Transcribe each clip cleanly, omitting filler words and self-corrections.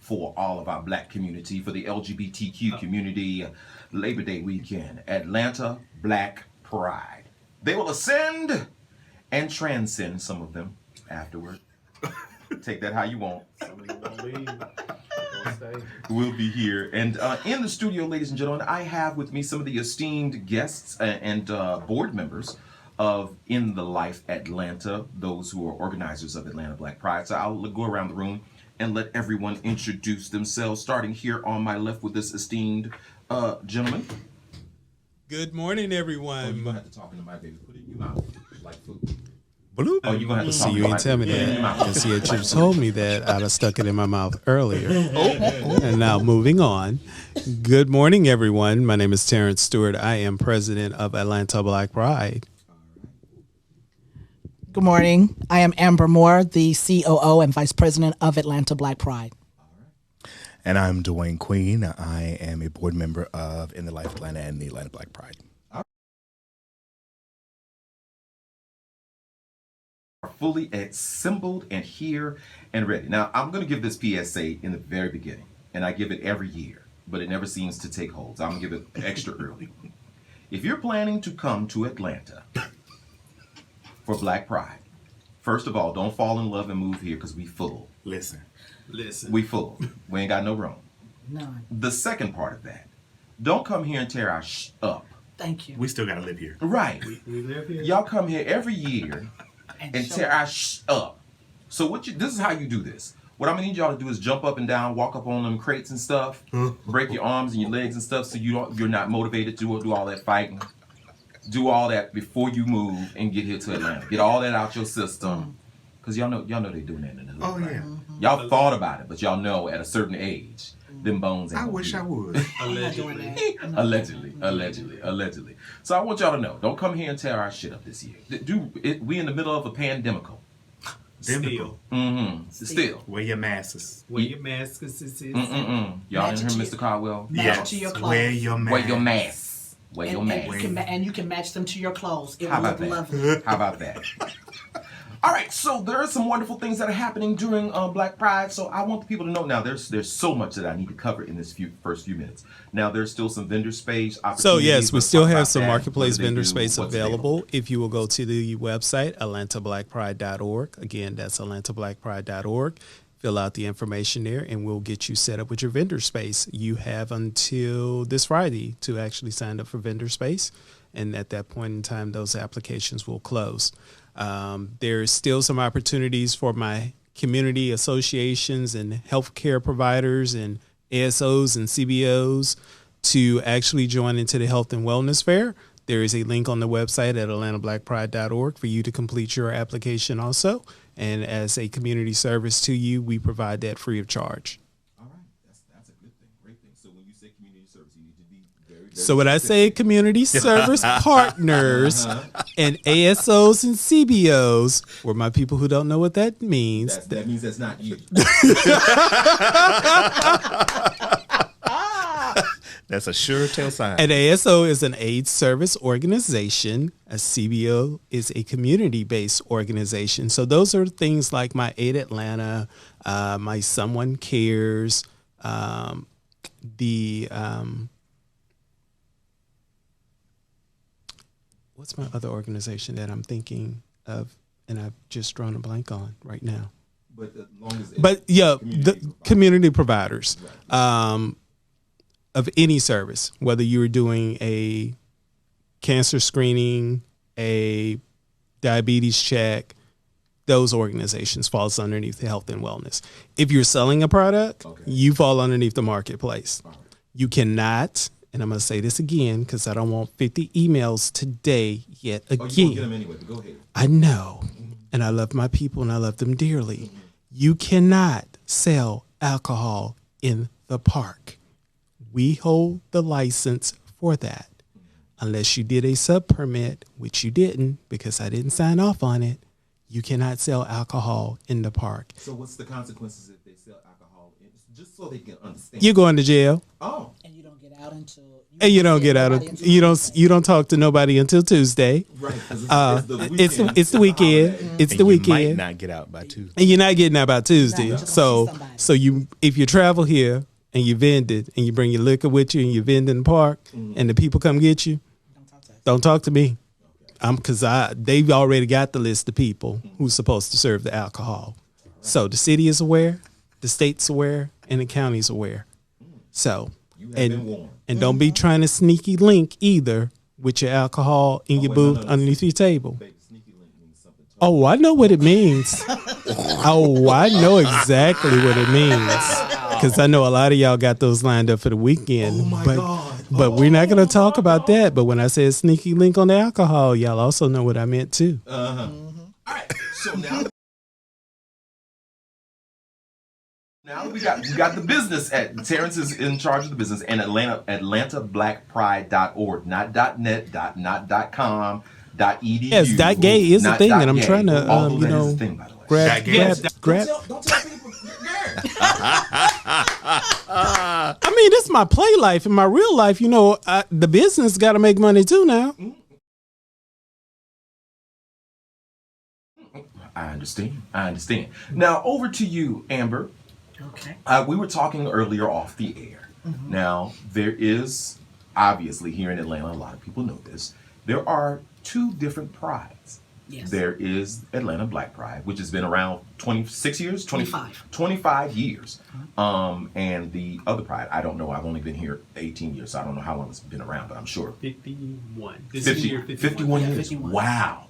for all of our black community, for the LGBTQ community, Labor Day weekend, Atlanta Black Pride. They will ascend and transcend, some of them, afterward. Take that how you want. Some of them won't leave. We'll be here. And in the studio, ladies and gentlemen, I have with me some of the esteemed guests and board members of In the Life Atlanta, those who are organizers of Atlanta Black Pride. So I'll go around the room and let everyone introduce themselves, starting here on my left with this esteemed gentleman. Good morning, everyone. Oh, you're going to have to talk in the mic, baby. Put it in your mouth like food. Bloop. Oh, you're going to have to talk See, in you the ain't mic. tell me that. Because you had told me that, I'd have stuck it in my mouth earlier. And now moving on. Good morning, everyone. My name is Terrence Stewart. I am president of Atlanta Black Pride. Good morning. I am Amber Moore, the COO and Vice President of Atlanta Black Pride. And I'm Dewayne Queen. I am a board member of In the Life Atlanta and the Atlanta Black Pride. Fully assembled and here and ready. Now, I'm going to give this PSA in the very beginning, and I give it every year, but it never seems to take hold. So I'm going to give it extra early. If you're planning to come to Atlanta for Black Pride, first of all, don't fall in love and move here because we full. Listen. We full. We ain't got no room. None. The second part of that, don't come here and tear our up. Thank you. We still got to live here. Right. We live here. Y'all come here every year and tear our up. So this is how you do this. What I'm gonna need y'all to do is jump up and down, walk up on them crates and stuff, break your arms and your legs and stuff, so you're not motivated to do all that fighting. Do all that before you move and get here to Atlanta. Get all that out your system, cause y'all know they doing that in the hood. Oh, right? yeah. Y'all thought about it, but y'all know at a certain age, them bones ain't I gonna wish do I it. would. Allegedly. So I want y'all to know, don't come here and tear our shit up this year. We in the middle of a pandemical. Still. Still. Wear your masks. Wear your mask. Y'all didn't hear Mr. Caldwell? Match it to your clothes. Wear your mask. Wear your mask. Wear your mask. And you can match them to your clothes. It How will about look that? lovely. How about that? All right, so there are some wonderful things that are happening during Black Pride. So I want the people to know now. There's so much that I need to cover in this first few minutes. Now there's still some vendor space opportunities. So yes, we Let's still talk have about some that. marketplace What do they vendor do? space What's available. If you will go to the website, atlantablackpride.org. Again, that's atlantablackpride.org. Fill out the information there and we'll get you set up with your vendor space. You have until this Friday to actually sign up for vendor space. And at that point in time, those applications will close. There's still some opportunities for my community associations and healthcare providers and ASOs and CBOs to actually join into the Health and Wellness Fair. There is a link on the website at atlantablackpride.org for you to complete your application also. And as a community service to you, we provide that free of charge. All right, that's a good thing, great thing. So when you say community service, you need to be very So when I say community service partners and ASOs and CBOs, or my people who don't know what that means. that means that's not you. That's a sure tell sign. An ASO is an AIDS service organization. A CBO is a community-based organization. So those are things like my Aid Atlanta, my Someone Cares, what's my other organization that I'm thinking of and I've just drawn a blank on right now. But as long as the community providers. Of any service, whether you were doing a cancer screening, a diabetes check, those organizations falls underneath the health and wellness. If you're selling a product, you fall underneath the marketplace. You cannot, and I'm going to say this again because I don't want 50 emails today yet again. you won't get them anyway, but go ahead. I know, and I love my people and I love them dearly. You cannot sell alcohol in the park. We hold the license for that. Unless you did a sub permit, which you didn't because I didn't sign off on it, you cannot sell alcohol in the park. So what's the consequences if they sell alcohol? Just so they can understand. You're going to jail. Oh. And you don't get out until And you don't get out of you don't talk to nobody until Tuesday. Right. It's the weekend. It's the You might weekend. not get out by Tuesday. And you're not getting out by Tuesday. Right. So Somebody. if you travel here and you vended and you bring your liquor with you and you vend in the park and the people come get you, don't talk to me. Because they've already got the list of people who's supposed to serve the alcohol. So the city is aware, the state's aware, and the county's aware. So You have been warned. and don't be trying to sneaky link either with your alcohol in your booth underneath your table. Oh, I know what it means. Oh, I know exactly what it means. Because I know a lot of y'all got those lined up for the weekend. Oh my God. But we're not going to talk about that. But when I said sneaky link on the alcohol, y'all also know what I meant too. All right. So now we got the business at Terrance is in charge of the business and AtlantaBlackPride.org, not .net, not .com, .edu. Yes, .gay is a thing, and I'm trying to Although that is a thing, by the way. grab. Don't tell people. I mean, this is my play life. In my real life, the business got to make money too now. I understand. Now over to you, Amber. Okay. We were talking earlier off the air. Now, there is, obviously, here in Atlanta, a lot of people know this, there are two different prides. Yes. There is Atlanta Black Pride, which has been around 26 years? 25. 25 years. And the other pride, I don't know, I've only been here 18 years, so I don't know how long it's been around, but I'm sure. 51. This 50, is year 51 years. 51. Wow.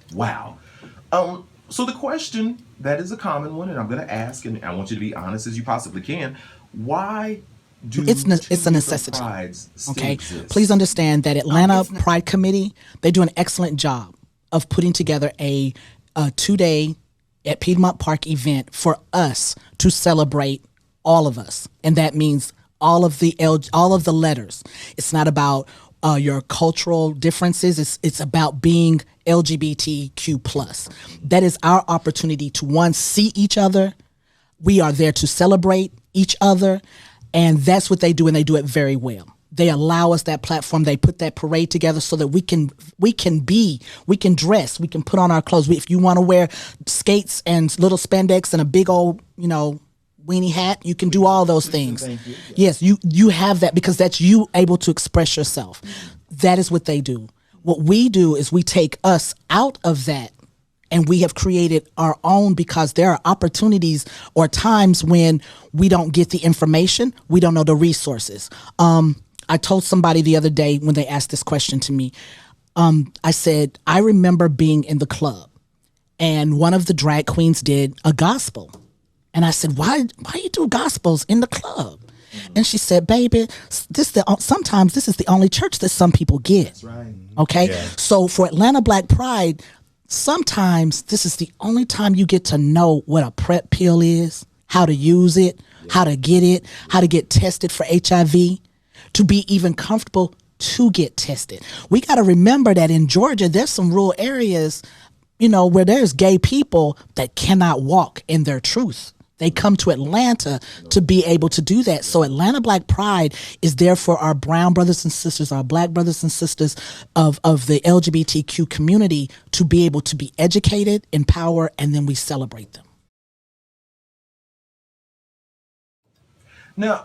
So the question that is a common one, and I'm going to ask, and I want you to be honest as you possibly can, why do It's a two different necessity. prides still Okay. exist? Please understand that Atlanta Pride Committee, they do an excellent job of putting together a 2-day at Piedmont Park event for us to celebrate all of us. And that means all of the letters. It's not about your cultural differences. It's about being LGBTQ plus. That is our opportunity to, one, see each other. We are there to celebrate each other. And that's what they do, and they do it very well. They allow us that platform. They put that parade together so that we can dress, we can put on our clothes. If you want to wear skates and little spandex and a big old, weenie hat, you can do all those things. Yes, you have that because that's you able to express yourself. That is what they do. What we do is we take us out of that, and we have created our own, because there are opportunities or times when we don't get the information, we don't know the resources. I told somebody the other day when they asked this question to me, I said, I remember being in the club and one of the drag queens did a gospel. And I said, why you do gospels in the club? And she said, baby, sometimes this is the only church that some people get. That's right. Okay. Yeah. So for Atlanta Black Pride, sometimes this is the only time you get to know what a PrEP pill is, how to use it, how to get it, how to get tested for HIV, to be even comfortable to get tested. We got to remember that in Georgia, there's some rural areas, where there's gay people that cannot walk in their truth. They come to Atlanta to be able to do that. So Atlanta Black Pride is there for our brown brothers and sisters, our black brothers and sisters of the LGBTQ community to be able to be educated, empowered, and then we celebrate them. Now,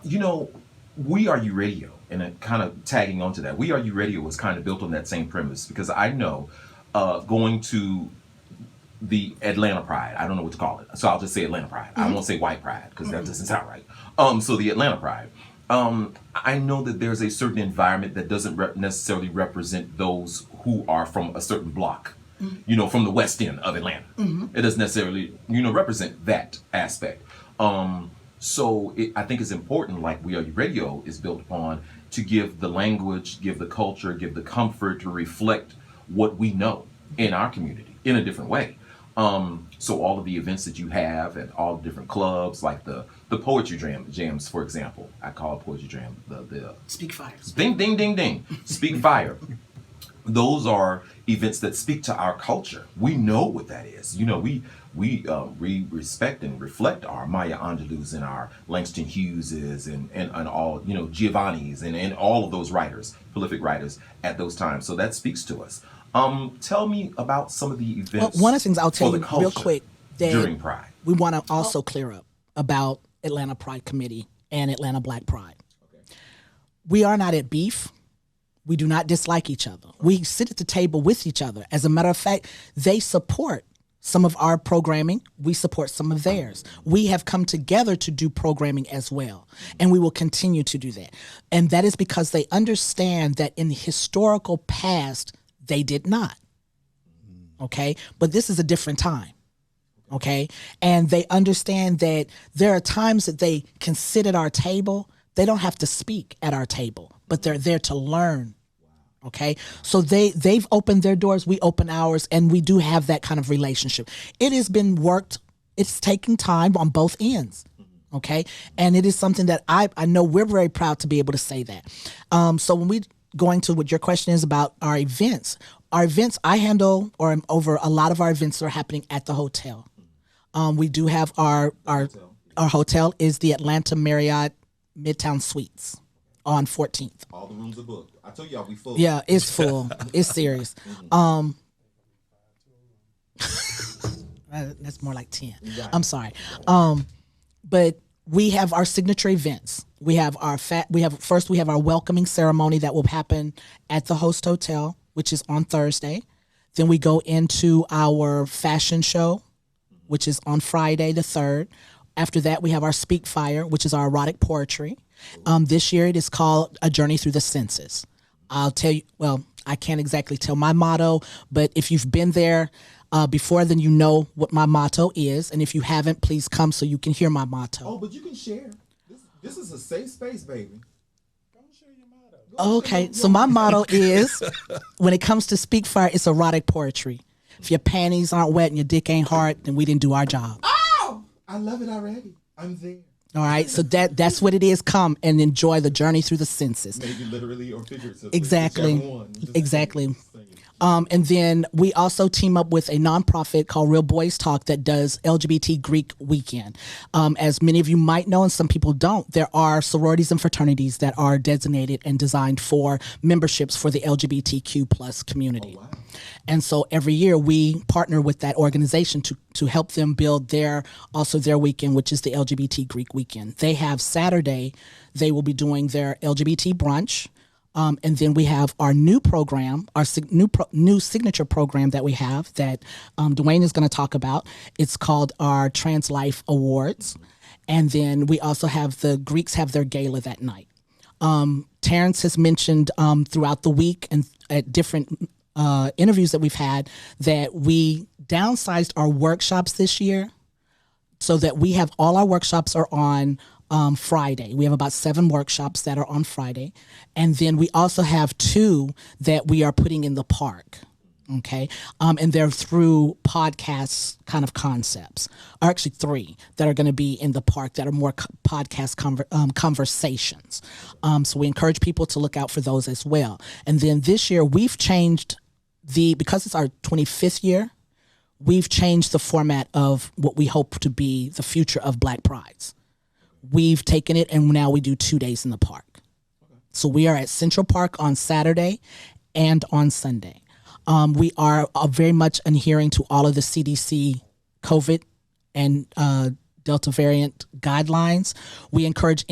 We Are You Radio, and kind of tagging onto that, We Are You Radio was kind of built on that same premise, because I know going to the Atlanta Pride, I don't know what to call it, so I'll just say Atlanta Pride. I won't say White Pride, because that doesn't sound right. So the Atlanta Pride, I know that there's a certain environment that doesn't necessarily represent those who are from a certain block, from the West End of Atlanta. It doesn't necessarily, represent that aspect. So I think it's important, like We Are You Radio is built upon, to give the language, give the culture, give the comfort to reflect what we know in our community in a different way. So all of the events that you have at all the different clubs, like the poetry jams, for example, I call it poetry jam, the Speak fire. ding, ding, ding, ding, Speak Fire. those are events that speak to our culture. We know what that is. You know, we respect and reflect our Maya Angelou's and our Langston Hugheses and all, you know, Giovanni's and all of those writers, prolific writers at those times. So that speaks to us. Tell me about some of the events. Well, one of the things I'll tell for you the real culture quick that during Pride. we want to also clear up about Atlanta Pride Committee and Atlanta Black Pride. Okay. We are not at beef. We do not dislike each other. We sit at the table with each other. As a matter of fact, they support some of our programming. We support some of theirs. We have come together to do programming as well, and we will continue to do that. And that is because they understand that in the historical past, they did not. Okay? But this is a different time. Okay? And they understand that there are times that they can sit at our table. They don't have to speak at our table, but they're there to learn. Okay, so they've opened their doors, we open ours, and we do have that kind of relationship. It has been worked. It's taking time on both ends. Okay, and it is something that I know we're very proud to be able to say that. So when we going to what your question is about our events I handle or am over a lot of our events that are happening at the hotel. We do have our hotel is the Atlanta Marriott Midtown Suites on 14th. All the rooms are booked. I told y'all we full. Yeah, it's full. It's serious. That's more like 10. I'm sorry. But we have our signature events. We have our first we have our welcoming ceremony that will happen at the host hotel, which is on Thursday. Then we go into our fashion show, which is on Friday the 3rd. After that, we have our Speak Fire, which is our erotic poetry. This year it is called A Journey Through the Senses. I'll tell you, well, I can't exactly tell my motto, but if you've been there before, then you know what my motto is. And if you haven't, please come so you can hear my motto. Oh, but you can share. This is a safe space, baby. Okay, so my motto is, when it comes to Speak Fire, it's erotic poetry. If your panties aren't wet and your dick ain't hard, then we didn't do our job. Oh, I love it already. I'm there. All right, so that's what it is. Come and enjoy the journey through the senses. Maybe literally or figuratively. Exactly. And then we also team up with a nonprofit called Real Boys Talk that does LGBT Greek Weekend. As many of you might know, and some people don't, there are sororities and fraternities that are designated and designed for memberships for the LGBTQ plus community. Oh, wow. And so every year we partner with that organization to help them build their weekend, which is the LGBT Greek Weekend. They have Saturday, they will be doing their LGBT brunch. And then we have our new program, our new signature program that we have that Dewayne is going to talk about. It's called our Trans Life Awards. And then we also have the Greeks have their gala that night. Terrance has mentioned throughout the week and at different interviews that we've had that we downsized our workshops this year so that we have all our workshops are on Friday. We have about 7 workshops that are on Friday. And then we also have 2 that we are putting in the park. Okay. And they're through podcast kind of concepts, or actually 3 that are going to be in the park that are more podcast conversations. So we encourage people to look out for those as well. And then this year we've changed because it's our 25th year, we've changed the format of what we hope to be the future of Black Prides. We've taken it and now we do 2 days in the park. So we are at Central Park on Saturday and on Sunday. We are very much adhering to all of the CDC COVID and Delta variant guidelines. We encourage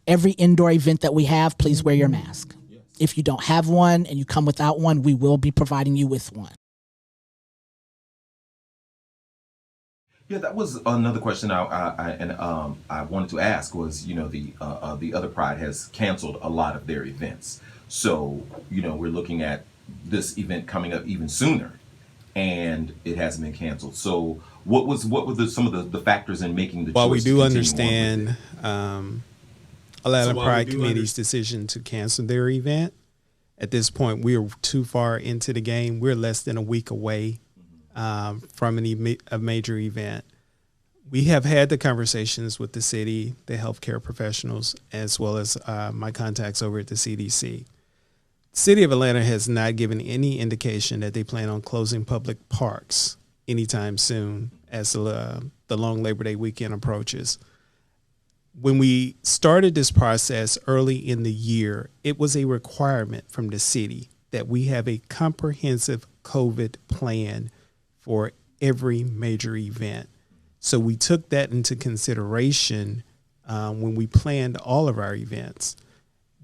every indoor event that we have, please wear your mask. If you don't have one and you come without one, we will be providing you with one. Yeah, that was another question I wanted to ask was, the other Pride has canceled a lot of their events. So, we're looking at this event coming up even sooner, and it hasn't been canceled. So, what were some of the factors in making the choice? While we do to understand Atlanta Pride Committee's decision to cancel their event, at this point we are too far into the game. We're less than a week away from a major event. We have had the conversations with the city, the healthcare professionals, as well as my contacts over at the CDC. City of Atlanta has not given any indication that they plan on closing public parks anytime soon as the long Labor Day weekend approaches. When we started this process early in the year, it was a requirement from the city that we have a comprehensive COVID plan for every major event. So we took that into consideration when we planned all of our events.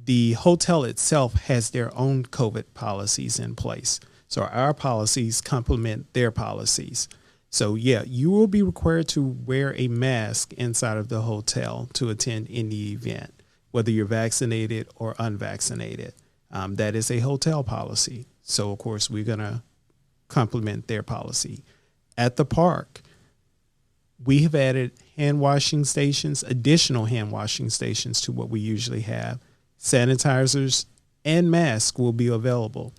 The hotel itself has their own COVID policies in place. So our policies complement their policies. So yeah, you will be required to wear a mask inside of the hotel to attend any event, whether you're vaccinated or unvaccinated. That is a hotel policy. So of course we're going to complement their policy. At the park, we have added hand washing stations, additional hand washing stations to what we usually have. Sanitizers and masks will be available.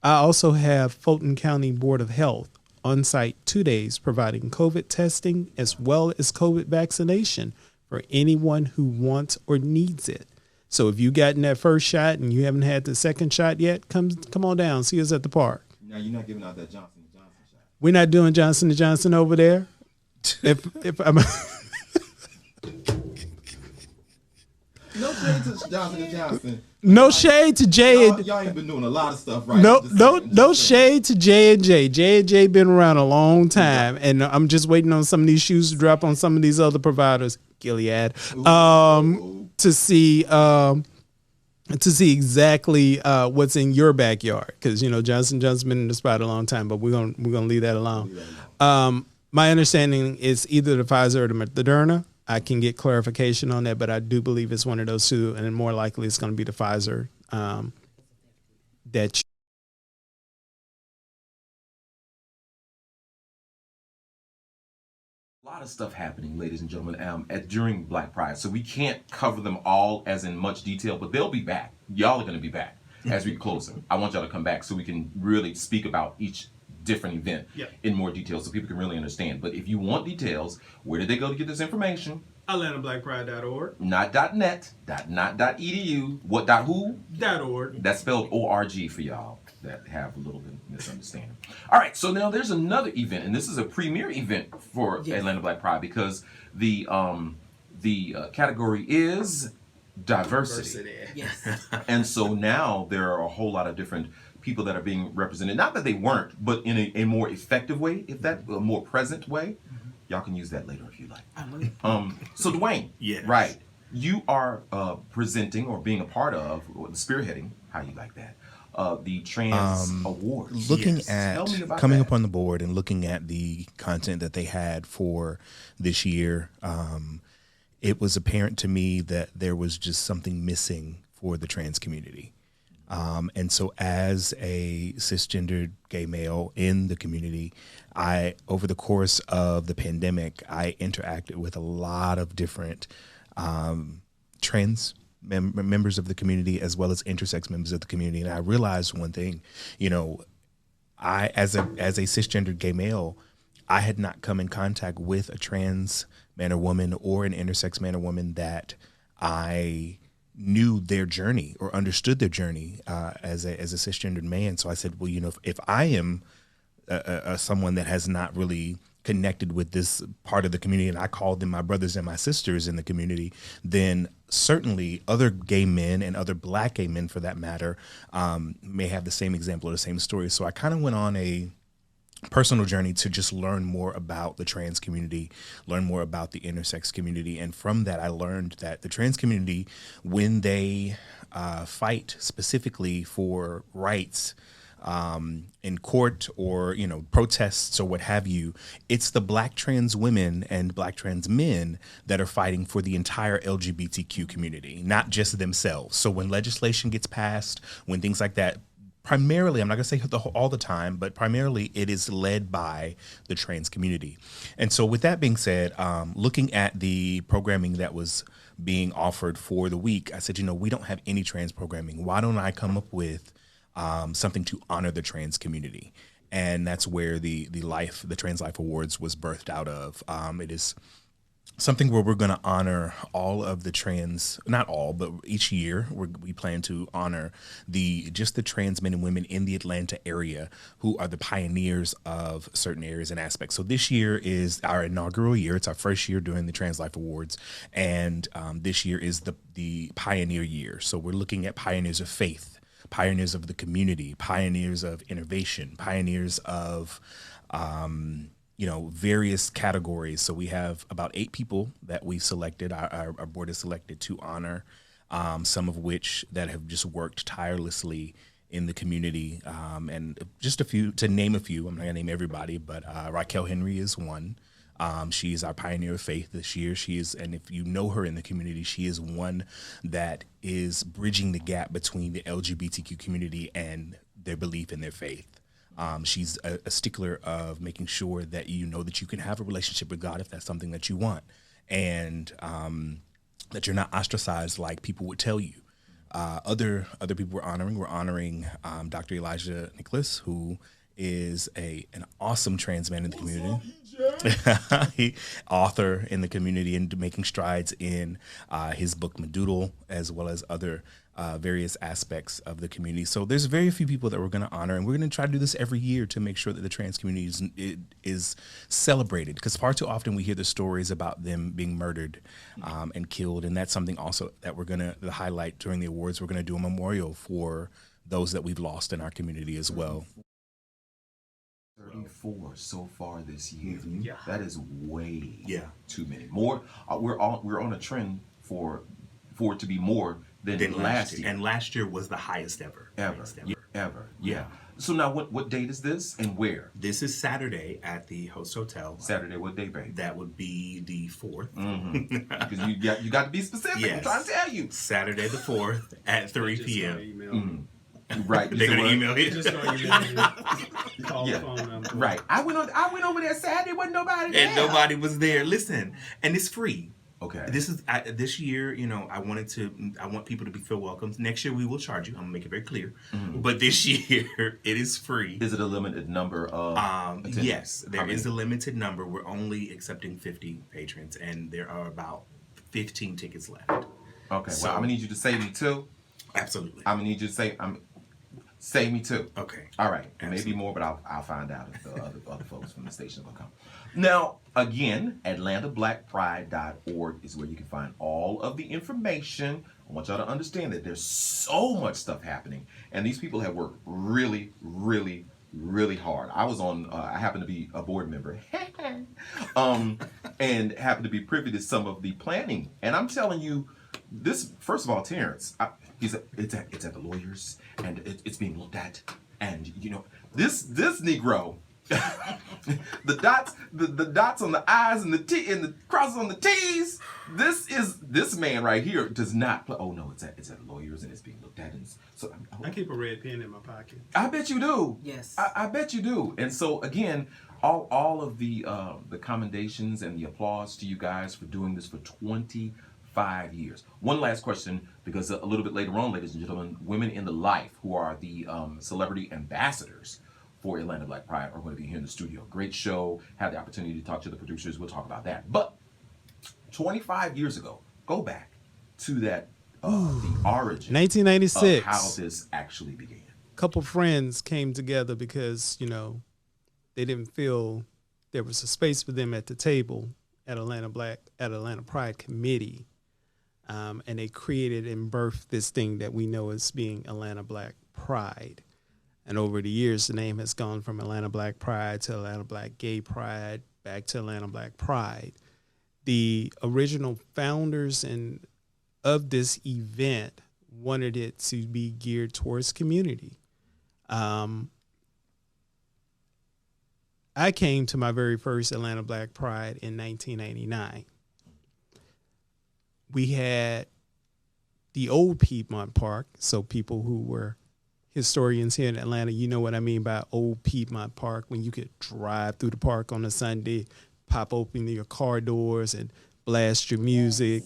I also have Fulton County Board of Health on site 2 days providing COVID testing as well as COVID vaccination for anyone who wants or needs it. So if you've gotten that first shot and you haven't had the second shot yet, come on down, see us at the park. Now you're not giving out that Johnson & Johnson shot. We're not doing Johnson & Johnson over there. If I'm No shade to Johnson & Johnson. no shade to J. Y'all ain't been doing a lot of stuff right. No shade to J&J. J&J been around a long time, and I'm just waiting on some of these shoes to drop on some of these other providers, Gilead, to see exactly what's in your backyard, because Johnson & Johnson's been in the spot a long time, but we're gonna leave that alone. My understanding is either the Pfizer or the Moderna. I can get clarification on that, but I do believe it's one of those two, and more likely it's going to be the Pfizer. That A lot of stuff happening, ladies and gentlemen, during Black Pride. So we can't cover them all as in much detail, but they'll be back. Y'all are going to be back as we close them. I want y'all to come back so we can really speak about each different event in more detail so people can really understand. But if you want details, where did they go to get this information? AtlantaBlackPride.org. Not .net, not .edu. What .who? .org. That's spelled O-R-G for y'all that have a little bit of misunderstanding. All right, so now there's another event, and this is a premier event for Atlanta Black Pride because the category is diversity. Yes. And so now there are a whole lot of different people that are being represented. Not that they weren't, but in a more effective way, a more present way. Y'all can use that later if you like. So Dewayne, right? You are presenting or being a part of, or spearheading, how you like that, the Trans Awards. Looking at Tell me about coming that. up on the board and looking at the content that they had for this year, it was apparent to me that there was just something missing for the trans community. And so as a cisgendered gay male in the community, over the course of the pandemic, I interacted with a lot of different trans members of the community as well as intersex members of the community. And I realized one thing, I, as a cisgendered gay male, I had not come in contact with a trans man or woman or an intersex man or woman that I knew their journey or understood their journey as a cisgendered man. So I said, well, if I am someone that has not really connected with this part of the community, and I call them my brothers and my sisters in the community, then certainly other gay men and other Black gay men, for that matter, may have the same example or the same story. So I kind of went on a personal journey to just learn more about the trans community, learn more about the intersex community. And from that, I learned that the trans community, when they fight specifically for rights in court or, protests or what have you, it's the Black trans women and Black trans men that are fighting for the entire LGBTQ community, not just themselves. So when legislation gets passed, when things like that, primarily, I'm not going to say all the time, but primarily it is led by the trans community. And so with that being said, looking at the programming that was being offered for the week, I said, we don't have any trans programming. Why don't I come up with something to honor the trans community? And that's where the Trans Life Awards was birthed out of. It is something where we're going to honor all of the trans, not all, but each year we plan to honor the trans men and women in the Atlanta area who are the pioneers of certain areas and aspects. So this year is our inaugural year. It's our first year doing the Trans Life Awards. And this year is the pioneer year. So we're looking at pioneers of faith, pioneers of the community, pioneers of innovation, pioneers of various categories. So we have about 8 people that we selected. Our board has selected to honor, some of which that have just worked tirelessly in the community. And just a few, to name a few, I'm not gonna name everybody, but Raquel Henry is one. She's our pioneer of faith this year. And if you know her in the community, she is one that is bridging the gap between the LGBTQ community and their belief in their faith. She's a stickler of making sure that you know that you can have a relationship with God if that's something that you want, and that you're not ostracized like people would tell you. Other people we're honoring Dr. Elijah Nicholas, who is an awesome trans man in the community. He author in the community and making strides in his book Madoodle, as well as other various aspects of the community. So there's very few people that we're going to honor, and we're going to try to do this every year to make sure that the trans community is celebrated, because far too often we hear the stories about them being murdered and killed, and that's something also that we're going to highlight during the awards. We're going to do a memorial for those that we've lost in our community as well. 34 so far this year. Yeah. That is way Yeah. too many. More. We're on a trend for it to be more than last year. And last year was the highest ever. Ever. Yeah. So now, what date is this and where? This is Saturday at the Host Hotel. Saturday, what day, babe? That would be the 4th. Because you got to be specific. Yes. I'm trying to tell you. Saturday the 4th at 3 p.m. Right. They're going to email you. Just gonna email you. Call the Yeah. phone number. Right. I went over there Saturday. Wasn't nobody there. And nobody was there. Listen, and it's free. Okay. This year, I want people to feel welcome. Next year we will charge you. I'm gonna make it very clear. But this year it is free. Is it a limited number of attendants? Yes, there is a limited number. We're only accepting 50 patrons, and there are about 15 tickets left. Okay. So- Well, I'm gonna need you to save me 2. Absolutely. I'm gonna need you to save me 2. Okay. All right. Absolutely. Maybe more, but I'll find out if the other folks from the station will come. Now, again, AtlantaBlackPride.org is where you can find all of the information. I want y'all to understand that there's so much stuff happening, and these people have worked really, really, really hard. I happen to be a board member, and happen to be privy to some of the planning. And I'm telling you, this, first of all, Terrance, it's at the lawyers, and it's being looked at, and this Negro, the dots on the I's and the T and the crosses on the T's. This man right here does not play. Oh no, it's at lawyers and it's being looked at. And so I keep a red pen in my pocket. I bet you do. Yes. I bet you do. And so again, all of the commendations and the applause to you guys for doing this for 25 years. One last question, because a little bit later on, ladies and gentlemen, Women in the Life, who are the celebrity ambassadors for Atlanta Black Pride, are going to be here in the studio. Great show. Had the opportunity to talk to the producers. We'll talk about that. But 25 years ago, go back to that the origin 1996. of how this actually began. Couple friends came together because they didn't feel there was a space for them at the table at Atlanta Pride Committee, and they created and birthed this thing that we know as being Atlanta Black Pride. And over the years, the name has gone from Atlanta Black Pride to Atlanta Black Gay Pride, back to Atlanta Black Pride. The original founders of this event wanted it to be geared towards community. I came to my very first Atlanta Black Pride in 1989. We had the old Piedmont Park, so people who were historians here in Atlanta, you know what I mean by old Piedmont Park, when you could drive through the park on a Sunday, pop open your car doors and blast your music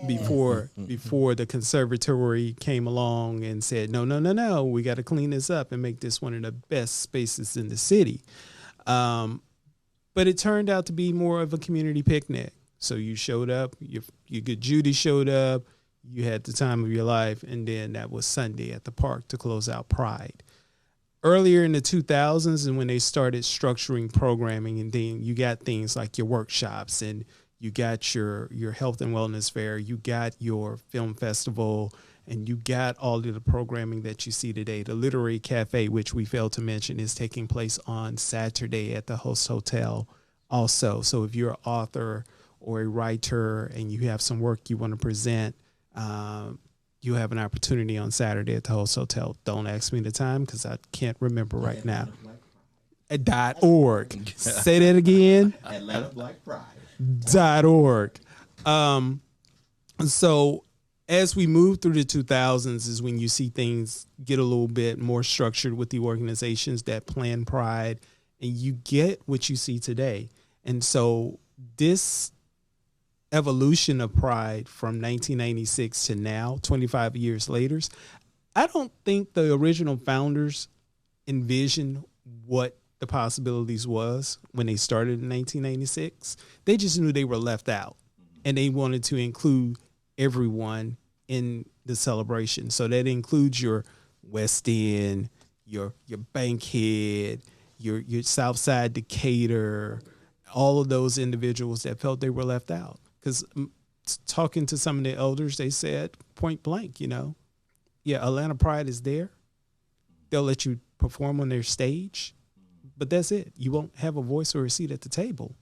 before the conservatory came along and said, no, we got to clean this up and make this one of the best spaces in the city. But it turned out to be more of a community picnic. So you showed up, your good Judy showed up, you had the time of your life, and then that was Sunday at the park to close out Pride. Earlier in the 2000s, and when they started structuring programming, and then you got things like your workshops, and you got your health and wellness fair, you got your film festival, and you got all of the programming that you see today. The Literary Cafe, which we failed to mention, is taking place on Saturday at the Host Hotel also. So if you're an author or a writer and you have some work you want to present, you have an opportunity on Saturday at the Host Hotel. Don't ask me the time because I can't remember right now. .org. Say that again. Atlanta Black Pride. .org. So as we move through the 2000s is when you see things get a little bit more structured with the organizations that plan Pride, and you get what you see today. And so this evolution of Pride from 1996 to now, 25 years later, I don't think the original founders envisioned what the possibilities was when they started in 1996. They just knew they were left out, and they wanted to include everyone in the celebration. So that includes your West End, your Bankhead, your Southside Decatur, all of those individuals that felt they were left out. Because talking to some of the elders, they said point blank, yeah, Atlanta Pride is there. They'll let you perform on their stage, but that's it. You won't have a voice or a seat at the table.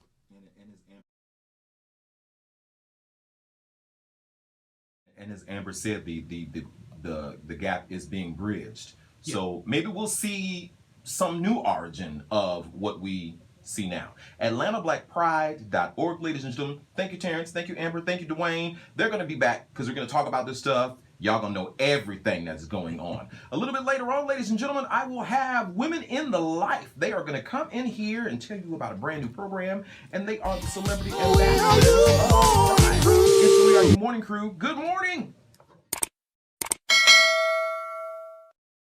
And as Amber said, the gap is being bridged. Yeah. So maybe we'll see some new origin of what we see now. AtlantaBlackPride.org, ladies and gentlemen. Thank you, Terrance. Thank you, Amber. Thank you, Dewayne. They're going to be back because we're going to talk about this stuff. Y'all going to know everything that's going on. A little bit later on, ladies and gentlemen, I will have Women in the Life. They are going to come in here and tell you about a brand new program, and they are the celebrity ambassadors of Pride. It's the We Are Your Morning Crew. Good morning.